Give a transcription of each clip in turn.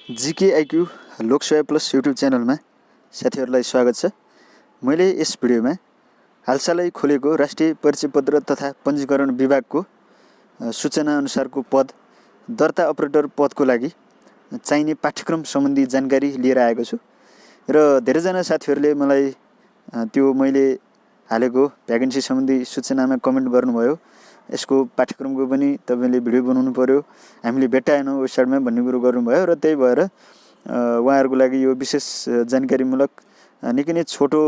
GK IQ लोकसेवा plus YouTube च्यानलमा साथीहरूलाई स्वागत छ। मैले यस भिडियोमा हालसालै खोलेको राष्ट्रिय परिचय पत्र तथा पञ्जीकरण विभागको सूचना अनुसारको पद दर्ता अपरेटर पदको लागि चाहिने पाठ्यक्रम सम्बन्धी जानकारी लिएर आएको छु र धेरैजना साथीहरूले मलाई त्यो मैले हालेको भ्याकेन्सी सम्बन्धी सूचनामा कमेन्ट गर्नुभयो। यसको पाठ्यक्रमको पनि तपाईँले भिडियो बनाउनु पर्यो, हामीले भेट्टाएनौँ वेबसाइटमा भन्ने कुरो गर्नुभयो र त्यही भएर उहाँहरूको लागि यो विशेष जानकारीमूलक निकै नै छोटो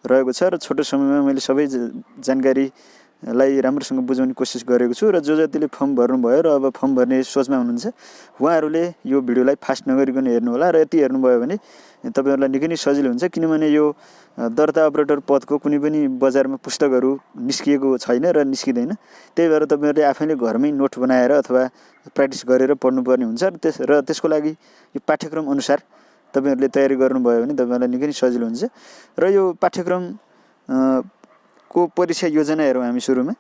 रहेको छ र छोटो समयमा मैले सबै जानकारीलाई राम्रोसँग बुझाउने कोसिस गरेको छु र जतिले फर्म भर्नुभयो र अब फर्म भर्ने सोचमा हुनुहुन्छ उहाँहरूले यो भिडियोलाई फास्ट नगरिकन हेर्नुहोला र यति हेर्नुभयो भने तपाईँहरूलाई निकै नै सजिलो हुन्छ, किनभने यो दर्ता अपरेटर पदको कुनै पनि बजारमा पुस्तकहरू निस्किएको छैन र निस्किँदैन। त्यही भएर तपाईँहरूले आफैले घरमै नोट बनाएर अथवा प्र्याक्टिस गरेर पढ्नुपर्ने हुन्छ र त्यसको लागि यो पाठ्यक्रम अनुसार तपाईँहरूले तयारी गर्नुभयो भने तपाईँहरूलाई निकै नै सजिलो हुन्छ। र यो पाठ्यक्रम को परीक्षा योजना हेरौँ हामी। सुरुमा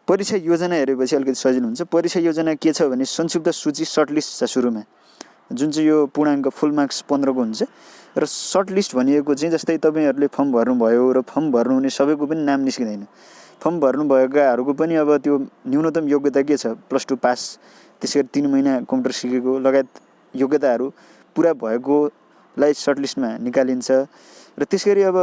परीक्षा योजना हेरेपछि अलिकति सजिलो हुन्छ। परीक्षा योजना के छ भने संक्षिप्त सूची सर्टलिस्ट छ सुरुमा, जुन चाहिँ यो पूर्णाङ्क फुल मार्क्स 15 को हुन्छ र सर्टलिस्ट भनिएको चाहिँ जस्तै तपाईँहरूले फर्म भर्नुभयो र फर्म भर्नुहुने सबैको पनि नाम निस्किँदैन। फर्म भर्नुभएकाहरूको पनि अब त्यो न्यूनतम योग्यता के छ, +2 पास, त्यसै गरी 3 महिना कम्प्युटर सिकेको लगायत योग्यताहरू पुरा भएकोलाई सर्टलिस्टमा निकालिन्छ। र त्यसरी अब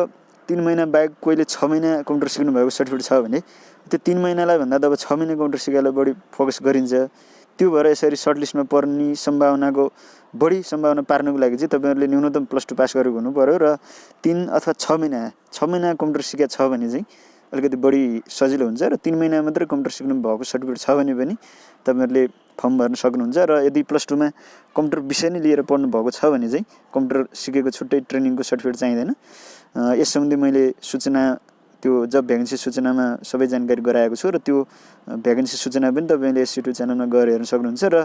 3 महिना बाहेक कोहीले 6 महिना कम्प्युटर सिक्नु भएको सर्टिफिकेट छ भने त्यो 3 महिनालाई भन्दा त अब 6 महिना कम्प्युटर सिकाइलाई बढी फोकस गरिन्छ। त्यो भएर यसरी सर्टलिस्टमा पर्ने सम्भावनाको बढी सम्भावना पार्नको लागि चाहिँ तपाईँहरूले न्यूनतम +2 पास गरेको हुनु पर्यो र 3 अथवा 6 महिना कम्प्युटर सिकेको छ भने चाहिँ अलिकति बढी सजिलो हुन्छ र 3 महिना मात्रै कम्प्युटर सिक्नु भएको सर्टिफिकेट छ भने पनि तपाईँहरूले फर्म भर्न सक्नुहुन्छ। र यदि +2 मा कम्प्युटर विषय नै लिएर पढ्नु भएको छ भने चाहिँ कम्प्युटर सिकेको छुट्टै ट्रेनिङको सर्टिफिकेट चाहिँदैन। यस सम्बन्धी मैले सूचना त्यो जब भ्याकेन्सी सूचनामा सबै जानकारी गराएको छु र त्यो भ्याकेन्सी सूचना पनि तपाईँले यस युट्युब च्यानलमा गएर हेर्न सक्नुहुन्छ। र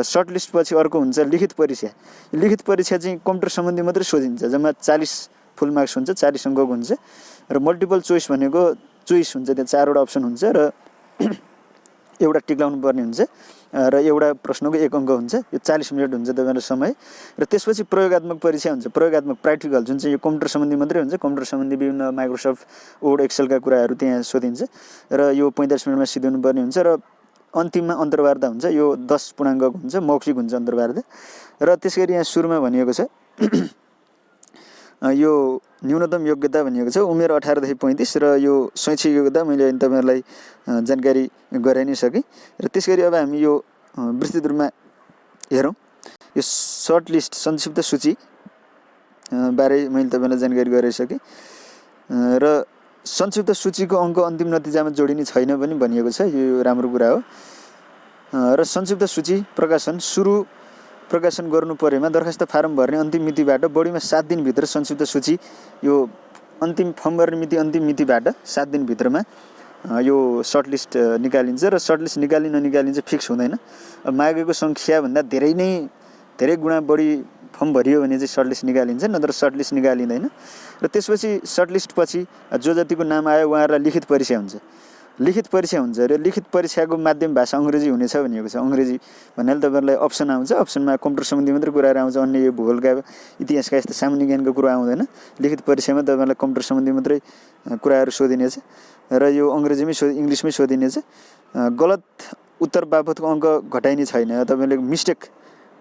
सर्टलिस्ट पछि अर्को हुन्छ लिखित परीक्षा। लिखित परीक्षा चाहिँ कम्प्युटर सम्बन्धी मात्रै सोधिन्छ, जम्मा 40 फुल मार्क्स हुन्छ, 40 अङ्कको हुन्छ र मल्टिपल चोइस भनेको चोइस हुन्छ, त्यहाँ 4वटा अप्सन हुन्छ र एउटा टिक लाउनु पर्ने हुन्छ र एउटा प्रश्नको 1 अङ्क हुन्छ। यो 40 मिनट हुन्छ तपाईँको समय। र त्यसपछि प्रयोगात्मक परीक्षा हुन्छ, प्रयोगात्मक प्र्याक्टिकल, जुन चाहिँ यो कम्प्युटर सम्बन्धी मात्रै हुन्छ। कम्प्युटर सम्बन्धी विभिन्न माइक्रोसफ्ट वर्ड एक्सेलका कुराहरू त्यहाँ सोधिन्छ र यो 45 मिनटमा सिध्याउनु पर्ने हुन्छ र अन्तिममा अन्तर्वार्ता हुन्छ। यो 10 पूर्णाङ्कको हुन्छ, मौखिक हुन्छ अन्तर्वार्ता। र त्यसरी यहाँ सुरुमा भनिएको छ यो न्यूनतम योग्यता भनिएको छ उमेर 18 देखि 35 र यो शैक्षिक योग्यता मैले तपाईँहरूलाई जानकारी गराइ नै सकेँ। र त्यसरी अब हामी यो विस्तृत रूपमा हेरौँ। यो सर्टलिस्ट संक्षिप्त सूची बारे मैले तपाईँलाई जानकारी गराइसकेँ र संक्षिप्त सूचीको अङ्क अन्तिम नतिजामा जोडिने छैन पनि भनिएको छ। यो राम्रो कुरा हो। र संक्षिप्त सूची प्रकाशन प्रकाशन गर्नु परेमा दरखास्त फारम भर्ने अन्तिम मितिबाट बढीमा 7 दिनभित्र संक्षिप्त सूची यो अन्तिम फर्म भर्ने मिति अन्तिम मितिबाट 7 दिनभित्रमा यो सर्टलिस्ट निकालिन्छ र सर्टलिस्ट ननिकालिन्छ फिक्स हुँदैन। मागेको सङ्ख्याभन्दा धेरै गुणा बढी फर्म भरियो भने चाहिँ सर्टलिस्ट निकालिन्छ, नत्र सर्टलिस्ट निकालिँदैन। र त्यसपछि सर्टलिस्ट पछि जो जतिको नाम आयो उहाँहरूलाई लिखित परीक्षा हुन्छ। लिखित परीक्षा हुन्छ र लिखित परीक्षाको माध्यम भाषा अङ्ग्रेजी हुनेछ भनिएको छ। अङ्ग्रेजी भन्नाले तपाईँहरूलाई अप्सन आउँछ, अप्सनमा कम्प्युटर सम्बन्धी मात्रै कुराहरू आउँछ, अन्य यो भूगोलका इतिहासका यस्तो सामान्य ज्ञानको कुरा आउँदैन। लिखित परीक्षामा तपाईँहरूलाई कम्प्युटर सम्बन्धी मात्रै कुराहरू सोधिनेछ र यो अङ्ग्रेजीमै इङ्ग्लिसमै सोधिनेछ। गलत उत्तर बापतको अङ्क घटाइने छैन। तपाईँले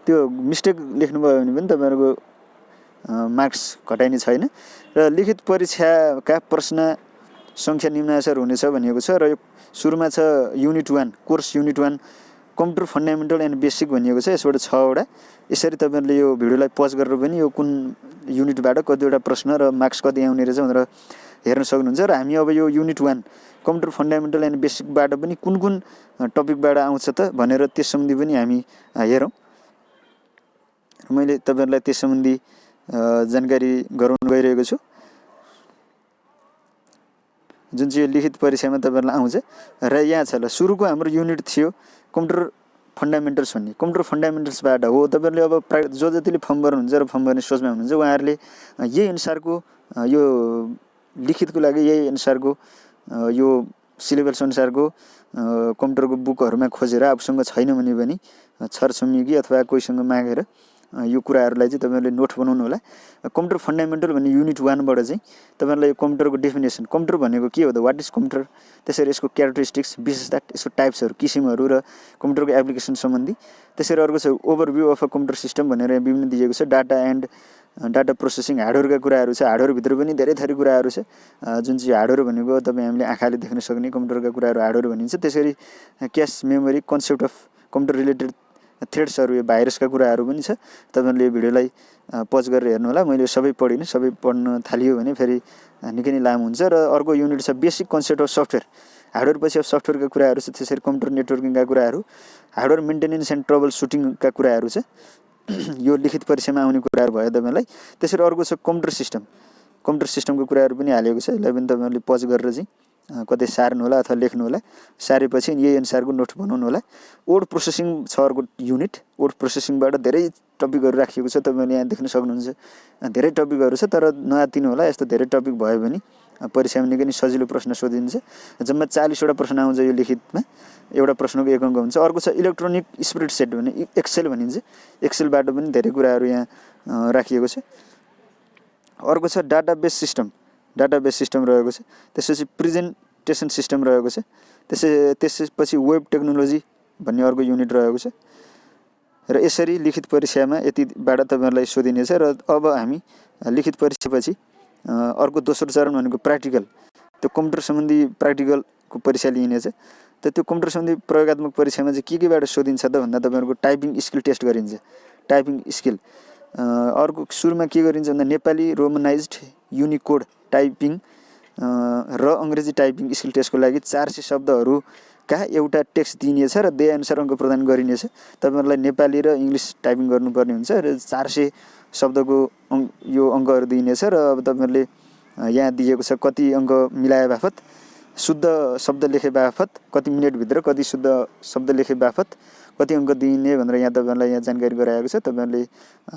त्यो मिस्टेक लेख्नुभयो भने पनि तपाईँहरूको मार्क्स घटाइने छैन। र लिखित परीक्षाका प्रश्न सङ्ख्या निम्नानुसार हुनेछ भनिएको छ। र यो सुरुमा छ unit 1 course unit 1 computer fundamental and basic भनिएको छ। यसबाट 6वटा। यसरी तपाईँहरूले यो भिडियोलाई पज गरेर पनि यो कुन युनिटबाट कतिवटा प्रश्न र मार्क्स कति आउने रहेछ भनेर हेर्न सक्नुहुन्छ। र हामी अब यो युनिट 1 कम्प्युटर फन्डामेन्टल एन्ड बेसिकबाट पनि कुन टपिकबाट आउँछ त भनेर त्यस सम्बन्धी पनि हामी हेरौँ। मैले तपाईँहरूलाई त्यस सम्बन्धी जानकारी गराउन गइरहेको छु, जुन चाहिँ लिखित परीक्षामा तपाईँहरूलाई आउँछ। र यहाँ छ ल सुरुको हाम्रो युनिट थियो कम्प्युटर फन्डामेन्टल्स भन्ने। कम्प्युटर फन्डामेन्टल्सबाट हो तपाईँहरूले अब जो जतिले फर्म भर्नुहुन्छ र फर्म भर्ने सोचमा हुनुहुन्छ उहाँहरूले यही अनुसारको यो लिखितको लागि यही अनुसारको यो सिलेबस अनुसारको कम्प्युटरको बुकहरूमा खोजेर आफूसँग छैन भने पनि छरछिमेकी अथवा कोहीसँग मागेर यो कुराहरूलाई चाहिँ तपाईँहरूले नोट बनाउनु होला। कम्प्युटर फन्डामेन्टल भन्ने युनिट 1 बाट चाहिँ तपाईँहरूलाई यो कम्प्युटरको डेफिनेसन, कम्प्युटर भनेको के हो त, वाट इज कम्प्युटर, त्यसरी यसको क्यारेक्टरिस्टिक्स, विशेषता, यसको टाइप्सहरू, किसिमहरू र कम्प्युटरको एप्लिकेसन सम्बन्धी। त्यसरी अर्को छ overview of a computer system भनेर विभिन्न दिएको छ। डाटा प्रोसेसिङ, हार्डवेयरका कुराहरू छ। हार्डवेयरभित्र पनि धेरै थरी कुराहरू छ, जुन चाहिँ हार्डवेयर भनेको तपाईँ हामीले आँखाले देख्न सक्ने कम्प्युटरका कुराहरू हार्डवेयर भनिन्छ। त्यसरी cache memory, concept of computer related थ्रेड्सहरू, यो भाइरसका कुराहरू पनि छ। तपाईँहरूले यो भिडियोलाई पज गरेर हेर्नु होला। मैले सबै पढिनँ, सबै पढ्न थालियो भने फेरि निकै नै लामो हुन्छ। र अर्को युनिट छ basic concept of software. Hardware पछि अब सफ्टवेयरका कुराहरू छ। त्यसरी कम्प्युटर नेटवर्किङका कुराहरू, हार्डवेयर मेन्टेनेन्स एन्ड ट्रबल सुटिङका कुराहरू छ। यो लिखित परीक्षामा आउने कुराहरू भयो तपाईँलाई। त्यसरी अर्को छ कम्प्युटर सिस्टम। कम्प्युटर सिस्टमको कुराहरू पनि हालेको छ। यसलाई पनि तपाईँहरूले पज गरेर चाहिँ कतै सार्नु होला अथवा लेख्नु होला। सारेपछि यही अनुसारको नोट बनाउनु होला। वर्ड प्रोसेसिङ छ अर्को युनिट। वर्ड प्रोसेसिङबाट धेरै टपिकहरू राखिएको छ, तपाईँले यहाँ देख्न सक्नुहुन्छ। धेरै टपिकहरू छ, तर नआत्तिनु होला। यस्तो धेरै टपिक भयो भने परीक्षामा निकै नै सजिलो प्रश्न सोधिन्छ। जम्मा 40 वटा प्रश्न आउँछ यो लिखितमा। एउटा प्रश्नको 1 अङ्क हुन्छ। अर्को छ इलेक्ट्रोनिक स्प्रेडसिट भने एक्सेल भनिन्छ। एक्सेलबाट पनि धेरै कुराहरू यहाँ राखिएको छ। अर्को छ डाटाबेस सिस्टम। डाटाबेस सिस्टम रहेको छ। त्यसपछि प्रेजेन्टेसन सिस्टम रहेको छ। त्यसपछि वेब टेक्नोलोजी भन्ने अर्को युनिट रहेको छ। र यसरी लिखित परीक्षामा यतिबाट तपाईँहरूलाई सोधिनेछ। र अब हामी लिखित परीक्षापछि अर्को दोस्रो चरण भनेको प्र्याक्टिकल। त्यो कम्प्युटर सम्बन्धी प्र्याक्टिकलको परीक्षा लिइनेछ। त त्यो कम्प्युटर सम्बन्धी प्रयोगात्मक परीक्षामा चाहिँ केबाट सोधिन्छ त भन्दा तपाईँहरूको टाइपिङ स्किल टेस्ट गरिन्छ। टाइपिङ स्किल अर्को सुरुमा के गरिन्छ भन्दा नेपाली रोमनाइज्ड युनिकोड टाइपिङ र अङ्ग्रेजी टाइपिङ स्किल टेस्टको लागि 400 शब्दहरूका एउटा टेक्स्ट दिइनेछ र अनुसार अङ्क प्रदान गरिनेछ। तपाईँहरूलाई नेपाली र इङ्ग्लिस टाइपिङ गर्नुपर्ने हुन्छ र 400 शब्दको यो अङ्कहरू दिइनेछ। र अब तपाईँहरूले यहाँ दिएको छ कति अङ्क मिलाए बापत, शुद्ध शब्द लेखे बापत, कति मिनटभित्र कति शुद्ध शब्द लेखे बापत कति अङ्क दिइने भनेर यहाँ तपाईँहरूलाई यहाँ जानकारी गराएको छ। तपाईँहरूले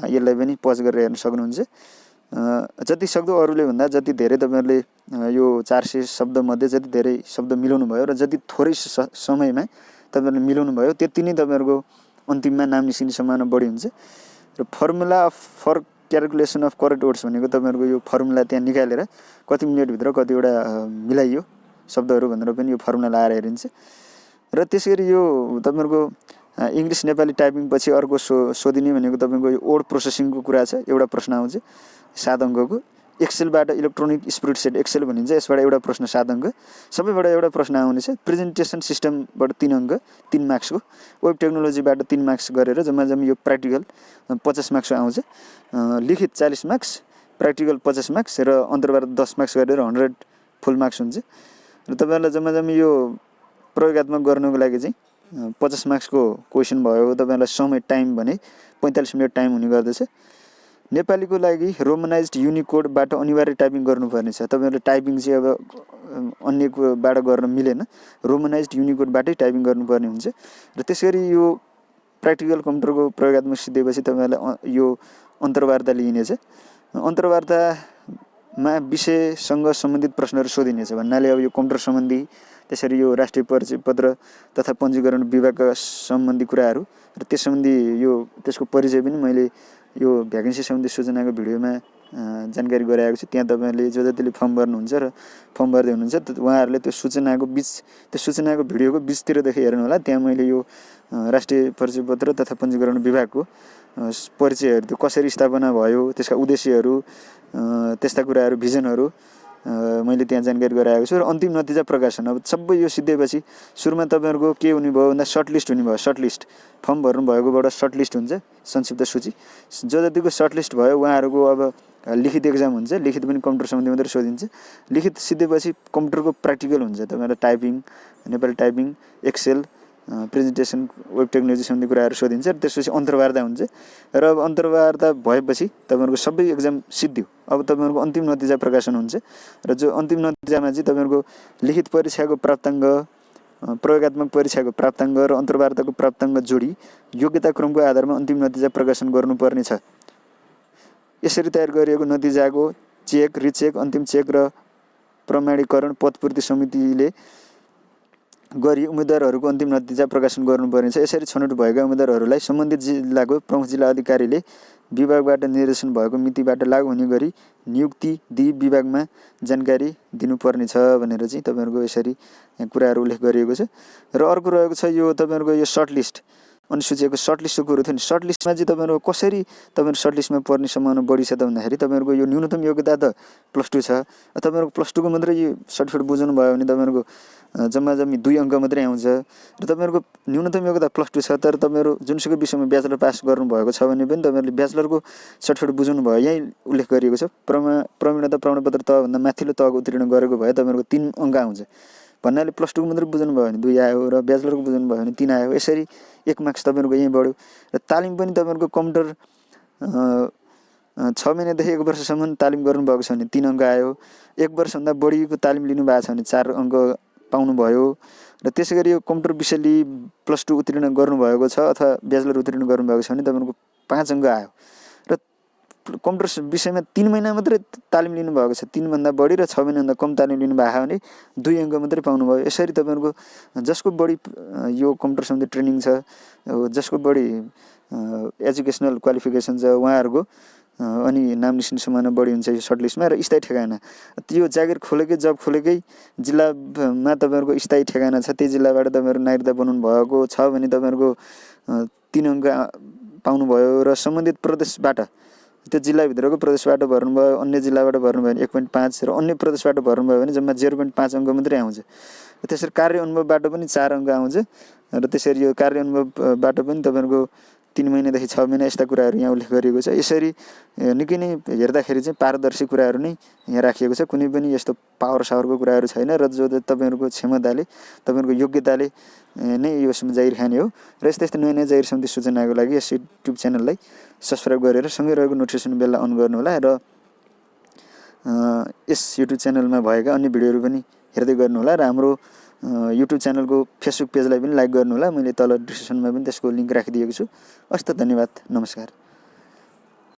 यसलाई पनि पज गरेर हेर्न सक्नुहुन्छ। जति सक्दो अरूले भन्दा जति धेरै तपाईँहरूले यो 400 शब्दमध्ये जति धेरै शब्द मिलाउनु भयो र जति थोरै समयमा तपाईँहरूले मिलाउनु भयो त्यति नै तपाईँहरूको अन्तिममा नाम निस्किने सम्भावना बढी हुन्छ। र formula for calculation of correct words भनेको तपाईँहरूको यो फर्मुला त्यहाँ निकालेर कति मिनटभित्र कतिवटा मिलाइयो शब्दहरू भनेर पनि यो फर्मुला लाएर हेरिन्छ। र त्यसरी यो तपाईँहरूको इङ्ग्लिस नेपाली टाइपिङ पछि अर्को सोधिने भनेको तपाईँको यो वर्ड प्रोसेसिङको कुरा छ। एउटा प्रश्न आउँछ 7 अङ्कको। एक्सेलबाट इलेक्ट्रोनिक स्प्रेडसिट एक्सेल भनिन्छ। यसबाट एउटा प्रश्न 7 अङ्क। सबैबाट एउटा प्रश्न आउनेछ। प्रेजेन्टेसन सिस्टमबाट 3 अङ्क 3 मार्क्सको। वेब टेक्नोलोजीबाट 3 मार्क्स गरेर जम्मा यो प्र्याक्टिकल 50 मार्क्स आउँछ। लिखित 40 मार्क्स, प्र्याक्टिकल 50 मार्क्स र अन्तर्वार्ता 10 मार्क्स गरेर 100 फुल मार्क्स हुन्छ। र तपाईँहरूलाई जम्मा यो प्रयोगात्मक गर्नको लागि चाहिँ 50 मार्क्सको क्वेसन भयो। तपाईँहरूलाई समय टाइम भने 45 मिनट टाइम हुने गर्दछ। नेपालीको लागि रोमनाइज्ड युनिकोडबाट अनिवार्य टाइपिङ गर्नुपर्ने छ। तपाईँहरूले टाइपिङ चाहिँ अब अन्यकोबाट गर्न मिलेन, रोमनाइज्ड युनिकोडबाटै टाइपिङ गर्नुपर्ने हुन्छ। र त्यसरी यो प्र्याक्टिकल कम्प्युटरको प्रयोगात्मक सिद्धिएपछि तपाईँहरूलाई यो अन्तर्वार्ता लिइनेछ। अन्तर्वार्तामा विषयसँग सम्बन्धित प्रश्नहरू सोधिनेछ भन्नाले अब यो कम्प्युटर सम्बन्धी, त्यसरी यो राष्ट्रिय परिचय पत्र तथा पञ्जीकरण विभागका सम्बन्धी कुराहरू र त्यस सम्बन्धी यो त्यसको परिचय पनि मैले यो भ्याकेन्सी सम्बन्धी सूचनाको भिडियोमा जानकारी गराएको छु। त्यहाँ तपाईँहरूले जतिले फर्म भर्नुहुन्छ र फर्म भर्दै हुनुहुन्छ उहाँहरूले त्यो सूचनाको भिडियोको बिचतिरदेखि हेर्नु होला। त्यहाँ मैले यो राष्ट्रिय परिचय पत्र तथा पञ्जीकरण विभागको परिचयहरू त्यो कसरी स्थापना भयो, त्यसका उद्देश्यहरू, त्यस्ता कुराहरू, भिजनहरू मैले त्यहाँ जानकारी गराएको छु। र अन्तिम नतिजा प्रकाशन। अब सबै यो सिद्धिएपछि सुरुमा तपाईँहरूको के हुने भयो भन्दा सर्टलिस्ट हुने भयो। सर्टलिस्ट फर्म भर्नु भएकोबाट सर्टलिस्ट हुन्छ, संक्षिप्त सूची। जतिको सर्टलिस्ट भयो उहाँहरूको अब लिखित एक्जाम हुन्छ। लिखित पनि कम्प्युटर सम्बन्धी मात्रै सोधिन्छ। लिखित सिद्धेपछि कम्प्युटरको प्र्याक्टिकल हुन्छ। तपाईँलाई typing, Nepali typing, Excel, presentation, web technology सम्बन्धी कुराहरू सोधिन्छ। र त्यसपछि अन्तर्वार्ता हुन्छ। र अब अन्तर्वार्ता भएपछि तपाईँहरूको सबै एक्जाम सिद्धियो। अब तपाईँहरूको अन्तिम नतिजा प्रकाशन हुन्छ। र जो अन्तिम नतिजामा चाहिँ तपाईँहरूको लिखित परीक्षाको प्राप्ताङ्क, प्रयोगात्मक परीक्षाको प्राप्ताङ्क र अन्तर्वार्ताको प्राप्ताङ्क जोडी योग्यता क्रमको आधारमा अन्तिम नतिजा प्रकाशन गर्नुपर्ने छ। यसरी तयार गरिएको नतिजाको चेक, रिचेक, अन्तिम चेक र प्रमाणीकरण पदपूर्ति समितिले गरी उम्मेदवारहरूको अन्तिम नतिजा प्रकाशन गर्नुपर्ने छ। यसरी छनौट भएका उम्मेदवारहरूलाई सम्बन्धित जिल्लाको प्रमुख जिल्ला अधिकारीले विभागबाट निर्देशन भएको मितिबाट लागू हुने गरी नियुक्ति दिई विभागमा जानकारी दिनुपर्नेछ भनेर चाहिँ तपाईँहरूको यसरी कुराहरू उल्लेख गरिएको छ। र अर्को रहेको छ यो तपाईँहरूको यो सर्टलिस्ट अनुसूचीको सर्टलिस्टको कुरो थियो नि। सर्टलिस्टमा चाहिँ तपाईँहरूको कसरी तपाईँहरू सर्टलिस्टमा पर्ने सम्भावना बढी छ त भन्दाखेरि तपाईँहरूको यो न्यूनतम योग्यता त +2 छ। तपाईँहरूको +2 को मात्रै यो सर्टिफिकेट बुझाउनु भयो भने तपाईँहरूको जम्मा 2 अङ्क मात्रै आउँछ। र तपाईँहरूको न्यूनतम योग्यता +2 छ, तर तपाईँहरू जुनसुकै विषयमा ब्याचलर पास गर्नुभएको छ भने पनि तपाईँहरूले ब्याचलरको सर्टिफिकेट बुझाउनु भयो। यहीँ उल्लेख गरिएको छ प्रवीणता प्रमाणपत्र तहभन्दा माथिल्लो तहको उत्तीर्ण गरेको भए तपाईँहरूको 3 अङ्क आउँछ भन्नाले +2 को मात्रै बुझाउनु भयो भने 2 आयो र ब्याचलरको बुझाउनु भयो भने 3 आयो। यसरी 1 मार्क्स तपाईँहरूको यहीँ बढ्यो। र तालिम पनि तपाईँहरूको कम्प्युटर 6 महिनादेखि 1 वर्षसम्म तालिम गर्नुभएको छ भने 3 अङ्क आयो। 1 वर्षभन्दा बढीको तालिम लिनुभएको छ भने 4 अङ्क पाउनुभयो। र त्यसै गरी यो कम्प्युटर विषय लिई +2 उत्तीर्ण गर्नुभएको छ अथवा ब्याचलर उत्तीर्ण गर्नुभएको छ भने तपाईँहरूको 5 अङ्क आयो। र कम्प्युटर विषयमा 3 महिना मात्रै तालिम लिनुभएको छ, 3 भन्दा बढी र 6 महिनाभन्दा कम तालिम लिनुभएको भने 2 अङ्क मात्रै पाउनुभयो। यसरी तपाईँहरूको जसको बढी यो कम्प्युटर सम्बन्धी ट्रेनिङ छ, जसको बढी एजुकेसनल क्वालिफिकेसन छ उहाँहरूको अनि नाम निस्किने सम्भावना बढी हुन्छ यो सर्टलिस्टमा। र स्थायी ठेगाना त्यो जागिर खोलेकै जब खोलेकै जिल्लामा तपाईँहरूको स्थायी ठेगाना छ, त्यही जिल्लाबाट तपाईँहरू नागरिकता बनाउनु भएको छ भने तपाईँहरूको 3 अङ्क पाउनुभयो। र सम्बन्धित प्रदेशबाट त्यो जिल्लाभित्रको प्रदेशबाट भर्नुभयो, अन्य जिल्लाबाट भर्नुभयो भने 1.5 र अन्य प्रदेशबाट भर्नुभयो भने जम्मा 0.5 अङ्क मात्रै आउँछ। त्यसरी कार्य अनुभवबाट पनि 4 अङ्क आउँछ। र त्यसरी यो कार्य अनुभवबाट पनि तपाईँहरूको 3 महिनादेखि 6 महिना यस्ता कुराहरू यहाँ उल्लेख गरिएको छ। यसरी निकै नै हेर्दाखेरि चाहिँ पारदर्शी कुराहरू नै यहाँ राखिएको छ। कुनै पनि यस्तो पावर सावरको कुराहरू छैन र जो तपाईँहरूको क्षमताले तपाईँहरूको योग्यताले नै यसमा जागिर खाने हो। र यस्तै नयाँ नयाँ जागिर सम्बन्धी सूचनाको लागि यस युट्युब च्यानललाई सब्सक्राइब गरेर सँगै रहेको नोटिफिकेसन बेललाई अन गर्नुहोला। र यस युट्युब च्यानलमा भएका अन्य भिडियोहरू पनि हेर्दै गर्नुहोला। र हाम्रो युट्युब च्यानलको फेसबुक पेजलाई पनि लाइक गर्नुहोला। मैले तल डिस्क्रिप्सनमा पनि त्यसको लिङ्क राखिदिएको छु। हस् त, धन्यवाद, नमस्कार।